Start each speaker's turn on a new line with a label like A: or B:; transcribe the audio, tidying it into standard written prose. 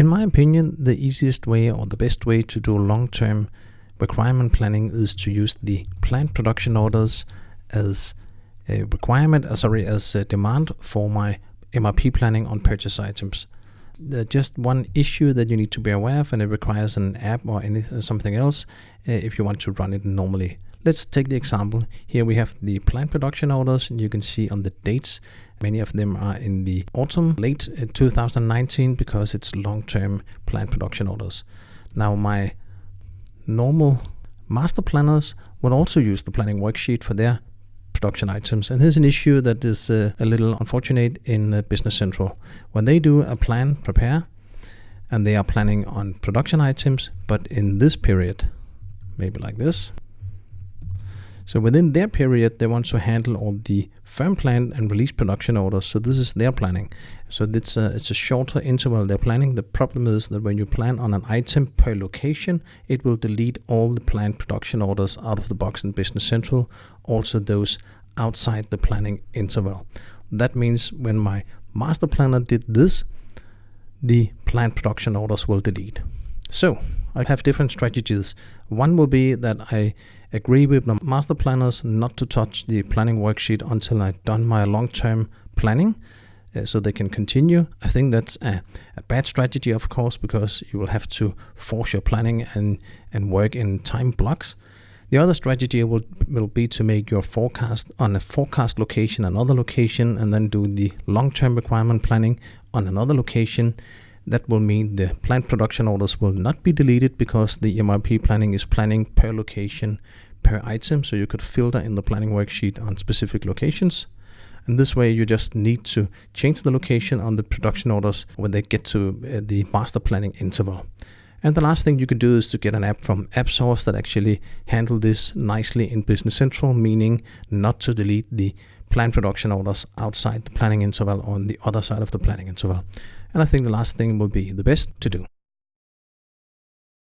A: In my opinion, the easiest way or the best way to do long-term requirement planning is to use the planned production orders as a demand for my MRP planning on purchase items. Just one issue that you need to be aware of, and it requires an app or something else if you want to run it normally. Let's take the example. Here we have the planned production orders, and you can see on the dates, many of them are in the autumn, late 2019, because it's long-term planned production orders. Now, my normal master planners will also use the planning worksheet for their production items. And here's an issue that is a little unfortunate in Business Central. When they do a plan prepare, and they are planning on production items, but in this period, maybe like this. So within their period, they want to handle all the firm plan and release production orders. So this is their planning. So it's a shorter interval they're planning. The problem is that when you plan on an item per location, it will delete all the planned production orders out of the box in Business Central, also those outside the planning interval. That means when my master planner did this, the planned production orders will delete. So I have different strategies. One will be that I agree with the master planners not to touch the planning worksheet until I've done my long-term planning, so they can continue. I think that's a bad strategy, of course, because you will have to force your planning and work in time blocks. The other strategy will be to make your forecast on a forecast location, another location, and then do the long-term requirement planning on another location. That will mean the planned production orders will not be deleted because the MRP planning is planning per location, per item. So you could filter in the planning worksheet on specific locations. And this way you just need to change the location on the production orders when they get to the master planning interval. And the last thing you can do is to get an app from AppSource that actually handle this nicely in Business Central, meaning not to delete the planned production orders outside the planning interval or on the other side of the planning interval. And I think the last thing will be the best to do.